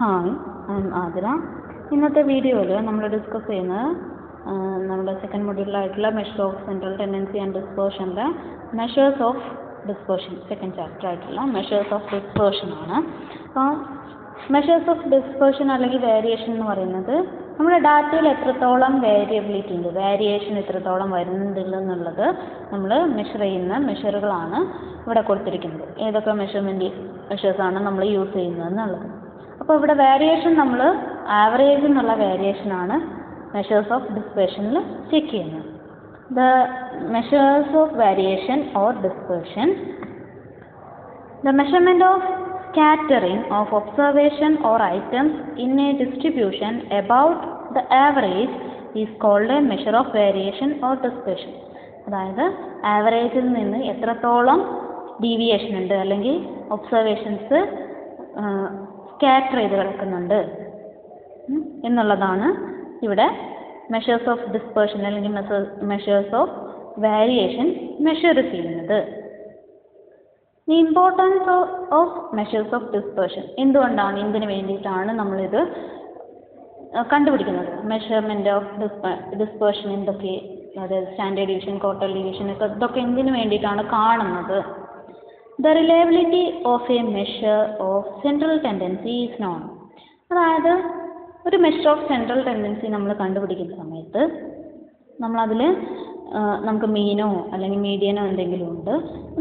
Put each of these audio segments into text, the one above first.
Hi, I M Athira. ഇന്നത്തെ വീഡിയോയിൽ നമ്മൾ ഡിസ്കസ് ചെയ്യുന്നത് നമ്മുടെ സെക്കൻഡ് മൊഡ്യൂളിലായിട്ടുള്ള measure of central tendency and ഡിസ്പേർഷൻ്റെ measures of dispersion, second chapter ആയിട്ടുള്ള മെഷേഴ്സ് ഓഫ് ഡിസ്പേർഷൻ ആണ്. അപ്പോൾ മെഷേഴ്സ് ഓഫ് ഡിസ്പേർഷൻ അല്ലെങ്കിൽ വേരിയേഷൻ എന്ന് പറയുന്നത് നമ്മുടെ ഡാറ്റയിൽ എത്രത്തോളം വേരിയബിലിറ്റി ഉണ്ട്, വേരിയേഷൻ എത്രത്തോളം വരുന്നുണ്ട് എന്നുള്ളത് നമ്മൾ മെഷർ ചെയ്യുന്ന മെഷറുകളാണ് ഇവിടെ കൊടുത്തിരിക്കുന്നത്. ഏതൊക്കെ മെഷേഴ്സാണ് നമ്മൾ യൂസ് ചെയ്യുന്നത് എന്നുള്ളത്. അപ്പോൾ ഇവിടെ വേരിയേഷൻ നമ്മൾ ആവറേജ് എന്നുള്ള വേരിയേഷനാണ് മെഷേഴ്സ് ഓഫ് ഡിസ്പേർഷനിൽ ചെക്ക് ചെയ്യുന്നത്. The measures of variation or dispersion, the measurement of scattering of observation or items in a distribution about the average is called a measure of variation or dispersion. അതായത് ആവറേജിൽ നിന്ന് എത്രത്തോളം deviation ഉണ്ട് അല്ലെങ്കിൽ observations scatter ചെയ്ത് കിടക്കുന്നുണ്ട് എന്നുള്ളതാണ് ഇവിടെ measures of dispersion അല്ലെങ്കിൽ മെഷേഴ്സ് ഓഫ് വേരിയേഷൻ മെഷർ ചെയ്യുന്നത്. The importance of measures of dispersion, എന്തുകൊണ്ടാണ്, എന്തിനു വേണ്ടിയിട്ടാണ് നമ്മളിത് കണ്ടുപിടിക്കുന്നത്? മെഷർമെൻറ്റ് ഓഫ് ഡിസ്പേർഷൻ എന്തൊക്കെ, അതായത് സ്റ്റാൻഡേർഡ് ഡീവിയേഷൻ, ക്വാർട്ടർ ഡീവിയേഷൻ ഒക്കെ ഇതൊക്കെ എന്തിനു വേണ്ടിയിട്ടാണ് കാണുന്നത്? The reliability of A measure of central tendency is known. അതായത് ഒരു മെഷർ ഓഫ് സെൻട്രൽ ടെൻഡൻസി നമ്മൾ കണ്ടുപിടിക്കുന്ന സമയത്ത് നമ്മളതിൽ നമുക്ക് മീനോ അല്ലെങ്കിൽ മീഡിയനോ എന്തെങ്കിലും ഉണ്ട്,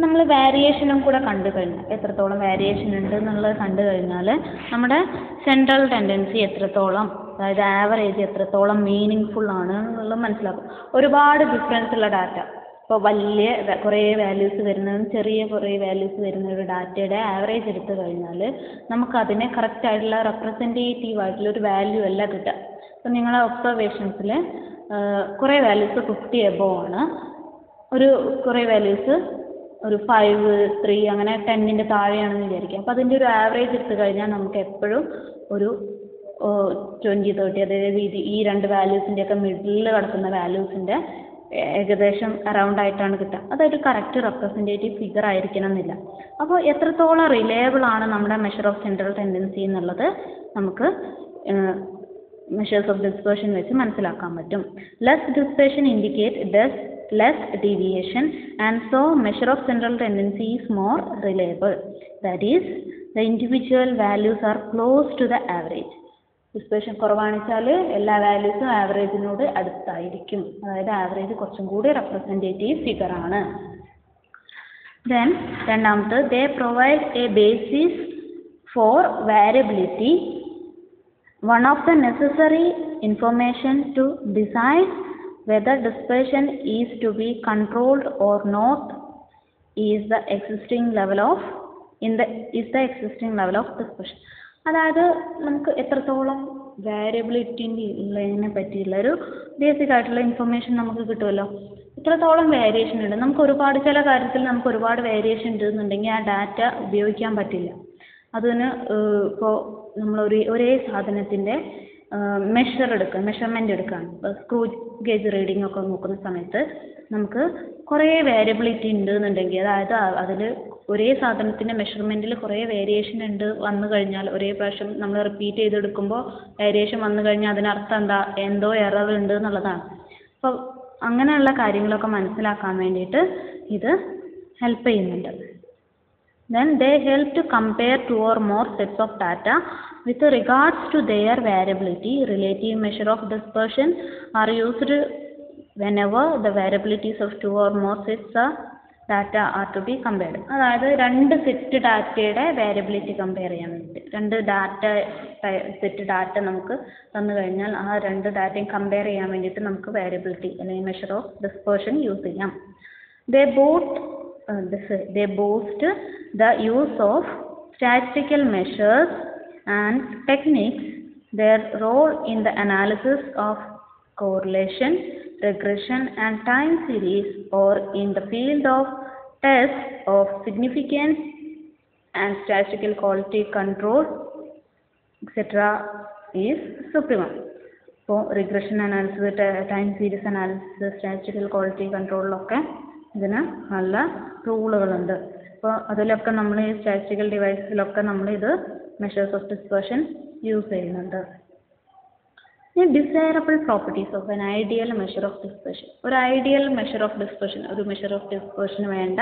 നമ്മൾ വേരിയേഷനും കൂടെ കണ്ടു കഴിഞ്ഞാൽ, എത്രത്തോളം വേരിയേഷൻ ഉണ്ട് എന്നുള്ളത് കണ്ടു കഴിഞ്ഞാൽ നമ്മുടെ സെൻട്രൽ ടെൻഡൻസി എത്രത്തോളം, അതായത് ആവറേജ് എത്രത്തോളം മീനിങ് ഫുൾ ആണ് എന്നുള്ളത് മനസ്സിലാക്കും. ഒരുപാട് ഡിഫറൻസ് ഉള്ള ഡാറ്റ, ഇപ്പോൾ വലിയ കുറേ വാല്യൂസ് വരുന്നതും ചെറിയ കുറേ വാല്യൂസ് വരുന്ന ഒരു ഡാറ്റയുടെ ആവറേജ് എടുത്തു കഴിഞ്ഞാൽ നമുക്കതിനെ കറക്റ്റായിട്ടുള്ള റെപ്രസെൻറ്റേറ്റീവ് ആയിട്ടുള്ളൊരു വാല്യൂ അല്ല കിട്ടുക. അപ്പോൾ നിങ്ങളെ ഒബ്സർവേഷൻസിൽ കുറേ വാല്യൂസ് 50 എബോവ് ആണ്, കുറേ വാല്യൂസ് ഒരു 5, 3 അങ്ങനെ 10ൻ്റെ താഴെയാണെന്ന് വിചാരിക്കുക. അപ്പോൾ അതിൻ്റെ ഒരു ആവറേജ് എടുത്തു കഴിഞ്ഞാൽ നമുക്ക് എപ്പോഴും ഒരു 20, 30, അതായത് ഈ രണ്ട് വാല്യൂസിൻ്റെയൊക്കെ മിഡിലിൽ കിടക്കുന്ന വാല്യൂസിൻ്റെ ഏകദേശം അറൗണ്ട് ആയിട്ടാണ് കിട്ടുക. അതൊരു കറക്റ്റ് റെപ്രസെൻറ്റേറ്റീവ് ഫിഗർ ആയിരിക്കണം എന്നില്ല. അപ്പോൾ എത്രത്തോളം റിലയബിൾ ആണ് നമ്മുടെ മെഷർ ഓഫ് സെൻട്രൽ ടെൻഡൻസി എന്നുള്ളത് നമുക്ക് മെഷേഴ്സ് ഓഫ് ഡിസ്പേർഷൻ വെച്ച് മനസ്സിലാക്കാൻ പറ്റും. Less dispersion indicate less deviation and so measure of central tendency is more reliable. That is the individual values are close to the average. Dispersion കുറവാണെച്ചാൽ എല്ലാ വാല്യൂസും ആവറേജിനോട് അടുത്തായിരിക്കും, അതായത് ആവറേജ് കുറച്ചും കൂടി റെപ്രസെൻറ്റേറ്റീവ് ഫിഗർ ആണ്. ദെൻ രണ്ടാമത്, ദേ provide A basis for variability. One of the necessary information to decide whether dispersion is to be controlled or not is the existing level of dispersion. അതായത് നമുക്ക് എത്രത്തോളം വാരിയബിലിറ്റിൻ്റെ ഉള്ളതിനെ പറ്റിയുള്ളൊരു ബേസിക് ആയിട്ടുള്ള information നമുക്ക് കിട്ടുമല്ലോ. എത്രത്തോളം വേരിയേഷൻ ഉണ്ട്, നമുക്ക് ഒരുപാട് ചില കാര്യത്തിൽ നമുക്ക് ഒരുപാട് വേരിയേഷൻ ഉണ്ടെന്നുണ്ടെങ്കിൽ ആ ഡാറ്റ ഉപയോഗിക്കാൻ പറ്റില്ല. അതിന് ഇപ്പോൾ നമ്മൾ ഒരേ സാധനത്തിൻ്റെ മെഷർമെൻറ്റ് എടുക്കുകയാണ്, ഇപ്പോൾ സ്ക്രൂ ഗേജ് റീഡിംഗ് ഒക്കെ നോക്കുന്ന സമയത്ത് നമുക്ക് കുറേ വേരിയബിലിറ്റി ഉണ്ട് എന്നുണ്ടെങ്കിൽ, അതായത് അതിൽ ഒരേ സാധനത്തിൻ്റെ മെഷർമെൻറ്റിൽ കുറേ വേരിയേഷൻ വന്നു കഴിഞ്ഞാൽ, ഒരേ പ്രാവശ്യം നമ്മൾ റിപ്പീറ്റ് ചെയ്തെടുക്കുമ്പോൾ വേരിയേഷൻ വന്നു കഴിഞ്ഞാൽ അതിനർത്ഥം എന്തോ എറർ ഉണ്ട് എന്നുള്ളതാണ്. അപ്പോൾ അങ്ങനെയുള്ള കാര്യങ്ങളൊക്കെ മനസ്സിലാക്കാൻ വേണ്ടിയിട്ട് ഇത് ഹെൽപ്പ് ചെയ്യുന്നുണ്ട്. Then they help to compare 2 or more sets of data with regards to their variability. Relative measure of dispersion are used whenever the variabilities of 2 or more sets of data are to be compared. അതായത് 2 set ഡാറ്റയുടെ variability compare ചെയ്യാൻ വേണ്ടിയിട്ട്, 2 set data നമുക്ക് തന്നു കഴിഞ്ഞാൽ ആ 2 ഡാറ്റയും compare ചെയ്യാൻ വേണ്ടിയിട്ട് നമുക്ക് വേരിയബിലിറ്റി അല്ലെങ്കിൽ മെഷർ ഓഫ് ഡിസ്പേർഷൻ യൂസ് ചെയ്യാം. They boost the use of statistical measures and techniques. Their role in the analysis of correlation, regression and time series, or in the field of tests of significance and statistical quality control, etc. is supreme. So regression analysis, time series analysis, statistical quality control ഒക്കെ ഇതിന് നല്ല റൂളുകളുണ്ട്. അപ്പോൾ അതിലൊക്കെ നമ്മൾ ഈ statistical ഡിവൈസിലൊക്കെ നമ്മളിത് measures of dispersion use ചെയ്യുന്നുണ്ട്. ഇനി desirable properties of an ideal measure of dispersion. ഒരു ഐഡിയൽ മെഷർ ഓഫ് ഡിസ്പേർഷൻ, ഒരു മെഷർ ഓഫ് ഡിസ്പേർഷന് വേണ്ട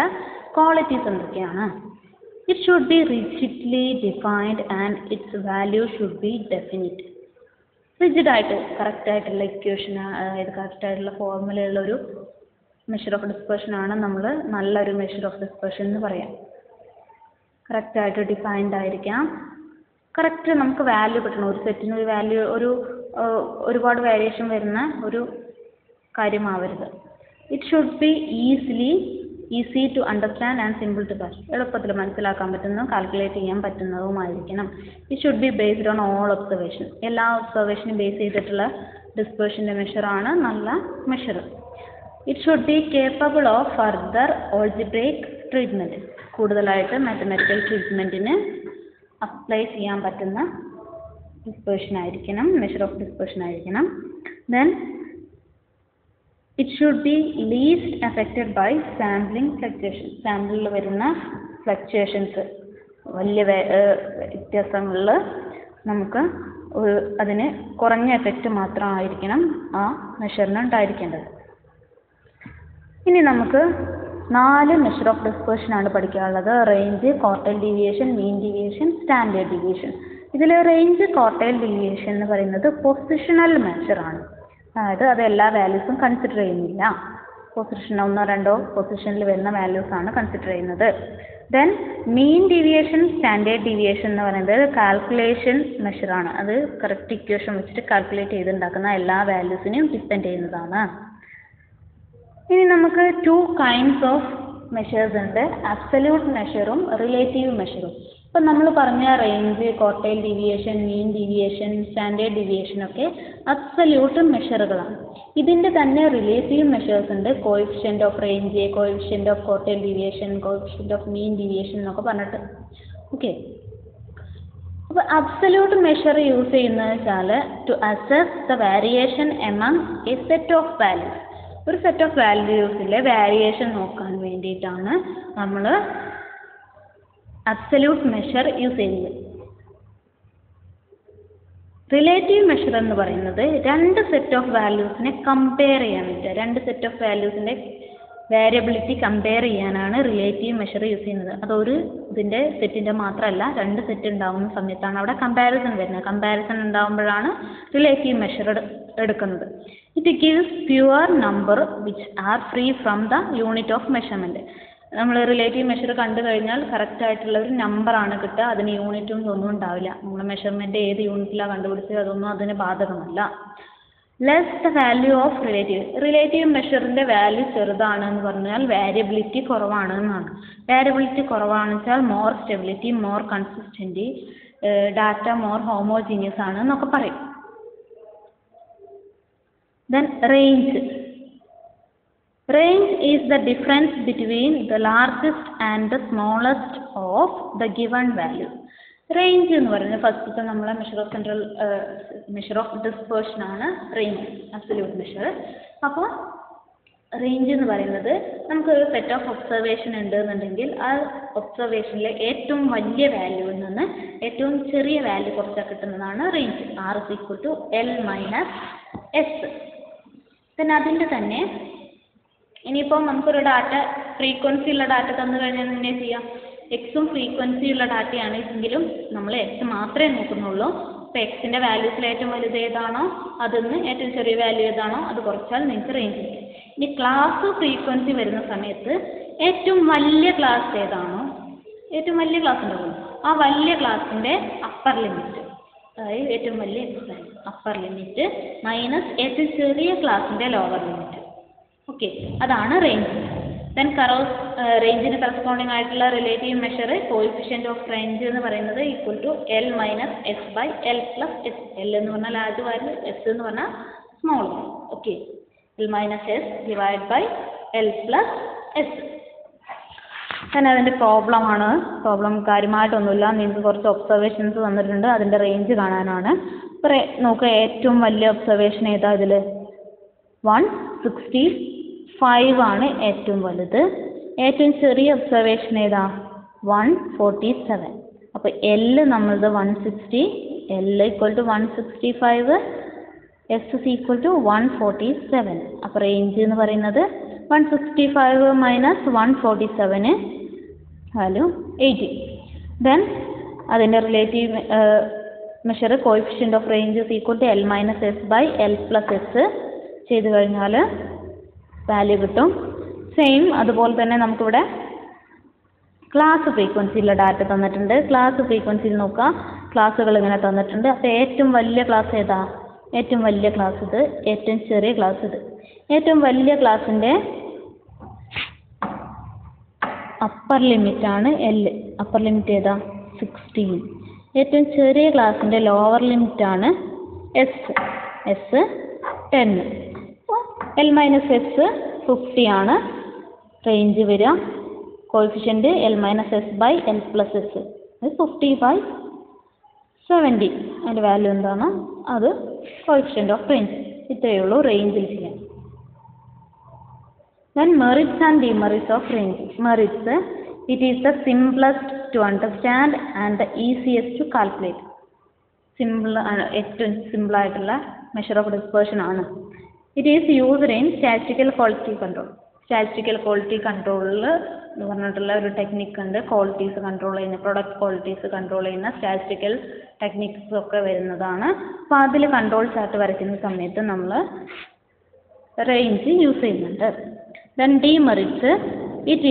ക്വാളിറ്റീസ് എന്തൊക്കെയാണ്? It should be rigidly defined and its value should be definite. റിജിഡായിട്ട് കറക്റ്റായിട്ടുള്ള ഇക്വേഷൻ, അതായത് കറക്റ്റായിട്ടുള്ള ഫോർമുലയുള്ള ഒരു മെഷർ ഓഫ് ഡിസ്പേർഷനാണ് നമ്മൾ നല്ലൊരു മെഷർ ഓഫ് ഡിസ്പേർഷൻ എന്ന് പറയാം. കറക്റ്റായിട്ട് ഡിഫൈൻഡ് ആയിരിക്കാം, കറക്റ്റ് നമുക്ക് വാല്യൂ കിട്ടണം. ഒരു സെറ്റിന് ഒരു വാല്യൂ, ഒരുപാട് വേരിയേഷൻ വരുന്ന ഒരു കാര്യമാവരുത്. It should be easy to understand and simple to calculate. എളുപ്പത്തിൽ മനസ്സിലാക്കാൻ പറ്റുന്നതും കാൽക്കുലേറ്റ് ചെയ്യാൻ പറ്റുന്നതുമായിരിക്കണം. It should be based on all observation. എല്ലാ ഒബ്സർവേഷനും ബേസ് ചെയ്തിട്ടുള്ള ഡിസ്പേർഷൻ്റെ മെഷറാണ് നല്ല measure. It should be capable of further algebraic treatment. കൂടുതലായിട്ട് മാത്തമാറ്റിക്കൽ ട്രീറ്റ്മെൻറ്റിന് അപ്ലൈ ചെയ്യാൻ പറ്റുന്ന ഡിസ്പേർഷൻ ആയിരിക്കണം, മെഷർ ഓഫ് ഡിസ്പേർഷൻ ആയിരിക്കണം. Then it should be least affected by sampling fluctuation. സാമ്പിളിൽ വരുന്ന ഫ്ലക്ച്വേഷൻസ്, വലിയ വ്യത്യാസങ്ങളിൽ നമുക്ക് അതിന് കുറഞ്ഞ എഫക്റ്റ് മാത്രമായിരിക്കണം ആ മെഷറിന് ഉണ്ടായിരിക്കേണ്ടത്. ഇനി നമുക്ക് 4 മെഷർ ഓഫ് ഡിസ്പേർഷനാണ് പഠിക്കാനുള്ളത്. Range, quartile deviation, mean deviation, standard deviation. ഇതിൽ റേഞ്ച്, ക്വാർട്ടൈൽ ഡീവിയേഷൻ എന്ന് പറയുന്നത് പൊസിഷണൽ മെഷറാണ്. അതായത് അത് എല്ലാ വാല്യൂസും കൺസിഡർ ചെയ്യുന്നില്ല. പൊസിഷൻ 1, 2 പൊസിഷനിൽ വരുന്ന വാല്യൂസാണ് കൺസിഡർ ചെയ്യുന്നത്. Then mean deviation, standard deviation എന്ന് പറയുന്നത് കാൽക്കുലേഷൻ മെഷറാണ്. അത് കറക്റ്റ് ഇക്വേഷൻ വെച്ചിട്ട് കാൽക്കുലേറ്റ് ചെയ്തുണ്ടാക്കുന്ന എല്ലാ വാല്യൂസിനെയും ഡിപ്പെൻഡ് ചെയ്യുന്നതാണ്. ഇനി നമുക്ക് 2 kinds ഓഫ് മെഷേഴ്സ് ഉണ്ട്, അബ്സല്യൂട്ട് മെഷറും റിലേറ്റീവ് മെഷറും. ഇപ്പം നമ്മൾ പറഞ്ഞ range, quartile deviation, mean deviation, standard deviation ഒക്കെ അബ്സല്യൂട്ട് മെഷറുകളാണ്. ഇതിൻ്റെ തന്നെ റിലേറ്റീവ് മെഷേഴ്സ് ഉണ്ട്, coefficient of range, coefficient of quartile deviation, coefficient of mean deviation എന്നൊക്കെ പറഞ്ഞിട്ട്. ഓക്കെ, അപ്പോൾ അബ്സല്യൂട്ട് മെഷർ യൂസ് ചെയ്യുന്നത് വെച്ചാൽ to assess the variation among a set of values. ഒരു സെറ്റ് ഓഫ് വാല്യൂസിലെ വേരിയേഷൻ നോക്കാൻ വേണ്ടിയിട്ടാണ് നമ്മൾ അബ്സല്യൂട്ട് മെഷർ യൂസ് ചെയ്യുന്നത്. റിലേറ്റീവ് മെഷർ എന്ന് പറയുന്നത് 2 സെറ്റ് ഓഫ് വാല്യൂസിനെ കമ്പയർ ചെയ്യാൻ വേണ്ടിയിട്ട്, 2 സെറ്റ് ഓഫ് വാല്യൂസിൻ്റെ വേരിയബിലിറ്റി കമ്പയർ ചെയ്യാനാണ് റിലേറ്റീവ് മെഷർ യൂസ് ചെയ്യുന്നത്. അതൊരു ഇതിൻ്റെ സെറ്റിൻ്റെ മാത്രമല്ല, 2 സെറ്റ് ഉണ്ടാകുന്ന സമയത്താണ് അവിടെ കമ്പാരിസൺ വരുന്നത്. കമ്പാരിസൺ ഉണ്ടാകുമ്പോഴാണ് റിലേറ്റീവ് മെഷർ എടുക്കുന്നത്. It gives pure number which are free from the unit of measurement. നമ്മൾ റിലേറ്റീവ് മെഷർ കണ്ടു കഴിഞ്ഞാൽ കറക്റ്റ് ആയിട്ടുള്ള ഒരു നമ്പറാണ് കിട്ടുക, അതിന് യൂണിറ്റും ഒന്നും ഉണ്ടാവില്ല. നമ്മൾ മെഷർമെൻറ്റ് ഏത് യൂണിറ്റിലാണ് കണ്ടുപിടിച്ചത് അതൊന്നും അതിന് ബാധകമല്ല. Less the value of relative മെഷറിൻ്റെ വാല്യൂ ചെറുതാണെന്ന് പറഞ്ഞാൽ വേരിയബിലിറ്റി കുറവാണ് എന്നാണ്. വേരിയബിലിറ്റി കുറവാണെന്ന് വെച്ചാൽ more stability, more consistency, data more homogeneous ആണ് എന്നൊക്കെ പറയും. Then range. Range is the difference between the largest and the smallest of the given value. Range എന്ന് പറയുന്നത് ഫസ്റ്റത്തെ നമ്മളെ മെഷർ ഓഫ് ഡിസ്പേർഷൻ ആണ് റേഞ്ച്, അബ്സല്യൂട്ട് മെഷർ. അപ്പോൾ റേഞ്ച് എന്ന് പറയുന്നത് നമുക്ക് ഒരു സെറ്റ് ഓഫ് ഒബ്സർവേഷൻ ഉണ്ടെന്നുണ്ടെങ്കിൽ ആ ഒബ്സർവേഷനിലെ ഏറ്റവും വലിയ വാല്യൂവിൽ നിന്ന് ഏറ്റവും ചെറിയ വാല്യൂ കുറച്ചാൽ കിട്ടുന്നതാണ് റേഞ്ച്. R = L - S. പിന്നെ അതിൻ്റെ തന്നെ ഇനിയിപ്പോൾ നമുക്കൊരു ഡാറ്റ ഫ്രീക്വൻസി ഉള്ള ഡാറ്റ തന്നു കഴിഞ്ഞാൽ എങ്ങനെ ചെയ്യാം? എക്സും ഫ്രീക്വൻസി ഉള്ള ഡാറ്റയാണ് എങ്കിലും നമ്മൾ എക്സ് മാത്രമേ നോക്കുന്നുള്ളൂ. അപ്പോൾ എക്സിൻ്റെ വാല്യൂസിൽ ഏറ്റവും വലുത് ഏതാണോ അതിൽ നിന്ന് ഏറ്റവും ചെറിയ വാല്യൂ ഏതാണോ അത് കുറച്ചാൽ നിങ്ങൾക്ക് റേഞ്ച് കിട്ടും. ഇനി ക്ലാസ് ഫ്രീക്വൻസി വരുന്ന സമയത്ത് ഏറ്റവും വലിയ ക്ലാസ് ഏതാണോ, ഏറ്റവും വലിയ ക്ലാസ് ഉണ്ടാകും, ആ വലിയ ക്ലാസ്സിൻ്റെ അപ്പർ ലിമിറ്റ്, അതായത് ഏറ്റവും വലിയ അപ്പർ ലിമിറ്റ് മൈനസ് ഏറ്റവും ചെറിയ ക്ലാസ്സിൻ്റെ ലോവർ ലിമിറ്റ്. ഓക്കെ, അതാണ് റേഞ്ച്. ദെൻ റേഞ്ചിന് കറസ്പോണ്ടിങ് ആയിട്ടുള്ള relative measure coefficient of range എന്ന് പറയുന്നത് = L - S/L + S. L എന്ന് പറഞ്ഞാൽ ലാർജ് വാല്യൂ, S എന്ന് പറഞ്ഞാൽ small value. Okay, L - S / L + S. തന്നെ അതിൻ്റെ പ്രോബ്ലമാണ്. പ്രോബ്ലം കാര്യമായിട്ടൊന്നുമില്ല, നിങ്ങൾക്ക് കുറച്ച് ഒബ്സർവേഷൻസ് തന്നിട്ടുണ്ട്, അതിൻ്റെ റേഞ്ച് കാണാനാണ്. നോക്കുക, ഏറ്റവും വലിയ ഒബ്സർവേഷൻ ഏതാ ഇതിൽ? 165 ആണ് ഏറ്റവും വലുത്. ഏറ്റവും ചെറിയ ഒബ്സർവേഷൻ ഏതാ? 147. അപ്പോൾ L നമ്മളത് 160, L equal to 165, S is equal to 147. അപ്പോൾ റേഞ്ച് എന്ന് പറയുന്നത് 165 മൈനസ് 147 വാല്യൂ 80. ദെൻ അതിൻ്റെ relative measure coefficient of range is equal to L minus S by L plus S ചെയ്ത് കഴിഞ്ഞാൽ വാല്യൂ കിട്ടും. സെയിം അതുപോലെ തന്നെ നമുക്കിവിടെ ക്ലാസ് ഫ്രീക്വൻസിയിലുള്ള ഡാറ്റ തന്നിട്ടുണ്ട്. ക്ലാസ് ഫ്രീക്വൻസിയിൽ നോക്കാം, ക്ലാസ്സുകൾ ഇങ്ങനെ തന്നിട്ടുണ്ട്. അപ്പോൾ ഏറ്റവും വലിയ ക്ലാസ് ഏതാ? ഏറ്റവും വലിയ ക്ലാസ് ഇത്, ഏറ്റവും ചെറിയ ക്ലാസ് ഇത്. ഏറ്റവും വലിയ ക്ലാസ്സിൻ്റെ അപ്പർ ലിമിറ്റാണ് L. അപ്പർ ലിമിറ്റ് ഏതാ? 16. ഏറ്റവും ചെറിയ ക്ലാസ്സിൻ്റെ ലോവർ ലിമിറ്റാണ് S 10. L മൈനസ് എസ് 50 ആണ് റേഞ്ച് വരിക. Coefficient L minus S by L plus S 50/70. അതിൻ്റെ വാല്യൂ എന്താണ്? അത് കോഎഫിഷ്യൻ്റ് ഓഫ് റേഞ്ച്. ഇത്രയേ ഉള്ളൂ റേഞ്ചിൽ ചെയ്യാൻ. Then merits and demerits of range. Merits, it is the simplest to understand and the easiest to calculate. ഏറ്റവും സിമ്പിളായിട്ടുള്ള മെഷർ ഓഫ് ഡിസ്പേർഷൻ ആണ്. It is used in statistical quality control. Statistical quality കൺട്രോളിൽ എന്ന് പറഞ്ഞിട്ടുള്ള ഒരു ടെക്നിക്ക് ഉണ്ട്. Qualities control ചെയ്യുന്ന, product qualities control ചെയ്യുന്ന സ്റ്റാറ്റിസ്റ്റിക്കൽ ടെക്നിക്സ് ഒക്കെ വരുന്നതാണ്. അപ്പോൾ അതിൽ കൺട്രോൾ ചാർട്ട് വരയ്ക്കുന്ന സമയത്ത് നമ്മൾ റേഞ്ച് യൂസ് ചെയ്യുന്നുണ്ട്. Then demerits, its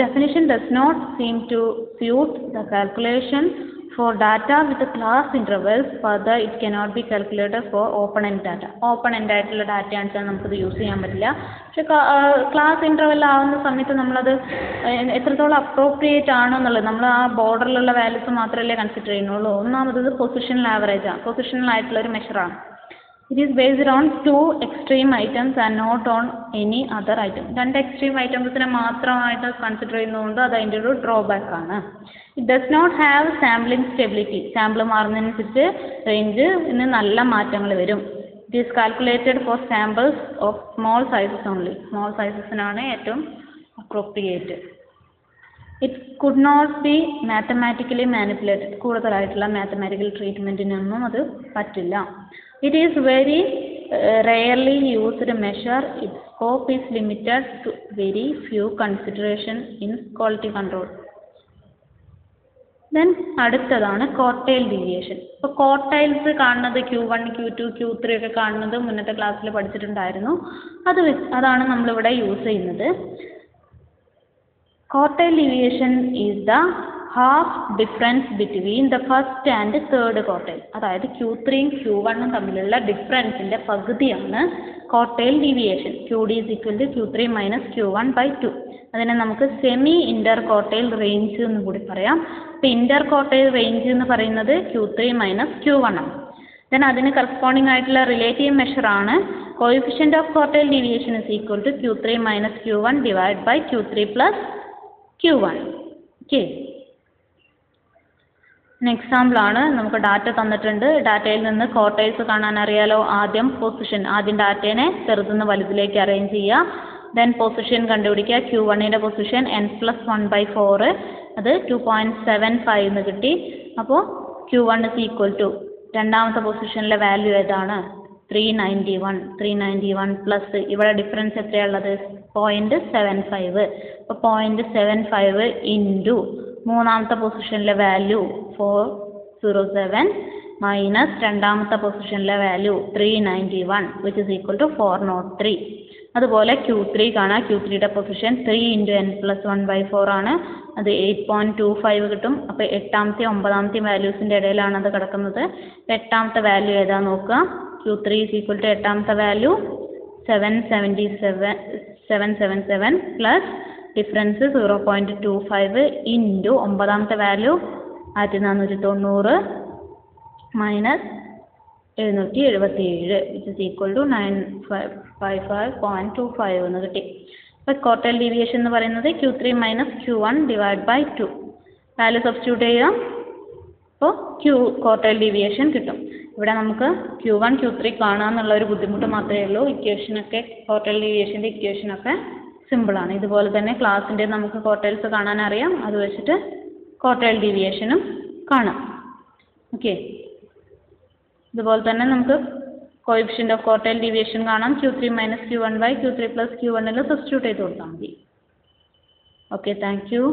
definition does not seem to suit the calculation for data with the class intervals. Further, it cannot be calculated for open-end data. Open-end ആയിട്ടുള്ള data ആണെച്ചാൽ നമുക്കത് use ചെയ്യാൻ പറ്റില്ല. പക്ഷെ class interval ആവുന്ന സമയത്ത് നമ്മളത് എത്രത്തോളം അപ്രോപ്രിയേറ്റ് ആണെന്നുള്ളത് നമ്മൾ ആ ബോർഡറിലുള്ള വാല്യൂസ് മാത്രമല്ലേ കൺസിഡർ ചെയ്യുന്നുള്ളൂ. ഒന്നാമത് പൊസിഷണൽ ആവറേജാണ്, പൊസിഷണൽ ആയിട്ടുള്ള ഒരു മെഷറാണ്. It is based on two extreme items and not on any other item. രണ്ട് എക്സ്ട്രീം ഐറ്റംസിനെ മാത്രമായിട്ട് കൺസിഡർ ചെയ്യുന്നതുകൊണ്ട് അത് അതിൻ്റെ ഒരു ഡ്രോബാക്ക് ആണ്. It does not have sampling stability. Sample മാറുന്നതിനനുസരിച്ച് റേഞ്ചിന് നല്ല മാറ്റങ്ങൾ വരും. It is calculated for samples of small sizes only. Small സൈസസിനാണ് ഏറ്റവും appropriate. It could not be mathematically manipulated. കൂടുതലായിട്ടുള്ള മാത്തമാറ്റിക്കൽ ട്രീറ്റ്മെൻറ്റിനൊന്നും അത് പറ്റില്ല. It is very rarely used measure. Its scope is limited to very few consideration in quality control. Then അടുത്തതാണ് quartile deviation. ഇപ്പോൾ quartiles കാണുന്നത് Q1, Q2, Q3 ഒക്കെ കാണുന്നത് മുന്നത്തെ ക്ലാസ്സിൽ പഠിച്ചിട്ടുണ്ടായിരുന്നു. അതാണ് നമ്മളിവിടെ യൂസ് ചെയ്യുന്നത്. Quartile deviation is the half difference between the first and third quartile. അതായത് Q3യും Q1ഉം തമ്മിലുള്ള ഡിഫറൻസിൻ്റെ പകുതിയാണ് quartile deviation. QD is equal to Q3 minus Q1/2. അതിനെ നമുക്ക് സെമി ഇൻ്റർ ക്വാർട്ടൈൽ റേഞ്ച് എന്ന് കൂടി പറയാം. അപ്പോൾ ഇൻ്റർ ക്വാർട്ടൈൽ റേഞ്ച് എന്ന് പറയുന്നത് Q3 മൈനസ് Q1 ആണ്. ദെൻ അതിന് കറസ്പോണ്ടിങ് ആയിട്ടുള്ള റിലേറ്റീവ് മെഷറാണ് coefficient of quartile deviation is equal to Q3 minus Q1 divide by Q3 plus Q1. Okay, example ആണ്. നമുക്ക് ഡാറ്റ തന്നിട്ടുണ്ട്. ഡാറ്റയിൽ നിന്ന് ക്വാർട്ടൈൽസ് കാണാൻ അറിയാലോ. ആദ്യം ഡാറ്റേനെ ചെറുതുനിന്ന് വലുതിലേക്ക് അറേഞ്ച് ചെയ്യുക. ദെൻ പൊസിഷൻ കണ്ടുപിടിക്കുക. Q1ൻ്റെ പൊസിഷൻ n+1/4, അത് 2.75 എന്ന് കിട്ടി. അപ്പോൾ Q1 is equal to രണ്ടാമത്തെ പൊസിഷനിലെ വാല്യൂ ഏതാണ്? 391 പ്ലസ് ഇവിടെ ഡിഫറൻസ് എത്രയുള്ളത്? 0.75. അപ്പോൾ 0.75 ഇൻറ്റു മൂന്നാമത്തെ പൊസിഷനിലെ വാല്യൂ 407 മൈനസ് രണ്ടാമത്തെ പൊസിഷനിലെ value 391 which is equal to 403. അതുപോലെ Q3 കാണാം. Q3യുടെ പൊസിഷൻ 3 × n+1/4 ആണ്. അത് 8.25 കിട്ടും. അപ്പോൾ എട്ടാമത്തെ ഒമ്പതാമത്തെയും വാല്യൂസിൻ്റെ ഇടയിലാണ് അത് കിടക്കുന്നത്. എട്ടാമത്തെ വാല്യൂ ഏതാ നോക്കുക. Q3 is equal to എട്ടാമത്തെ വാല്യൂ 777 പ്ലസ് ഡിഫറൻസ് 0.25 ഇൻറ്റു ഒമ്പതാമത്തെ value 1490 minus 777 which is equal to 955.25 എന്ന് കിട്ടി. അപ്പോൾ ക്വാർട്ടൈൽ ഡീവിയേഷൻ എന്ന് പറയുന്നത് Q3 minus Q1 divide by 2. Value substitute ചെയ്യാം. അപ്പോൾ ക്വാർട്ടൈൽ ഡീവിയേഷൻ കിട്ടും. ഇവിടെ നമുക്ക് Q1, Q3 കാണാമെന്നുള്ള ഒരു ബുദ്ധിമുട്ട് മാത്രമേ ഉള്ളൂ. ഇക്വേഷനൊക്കെ ക്വാർട്ടൈൽ ഡീവിയേഷൻ്റെ ഇക്വേഷനൊക്കെ സിമ്പിളാണ്. ഇതുപോലെ തന്നെ ക്ലാസ്സിൻ്റെ നമുക്ക് ക്വാർട്ടൈൽസ് കാണാൻ അറിയാം. അത് വെച്ചിട്ട് ക്വാർട്ടൈൽ ഡീവിയേഷനും കാണാം. ഓക്കെ, ഇതുപോലെ തന്നെ നമുക്ക് കോഎഫിഷ്യൻ്റ് ഓഫ് ക്വാർട്ടൈൽ ഡീവിയേഷൻ കാണാം. Q3 - Q1 / Q3 + Q1 substitute ചെയ്ത് കൊടുത്താൽ മതി. Okay, thank you.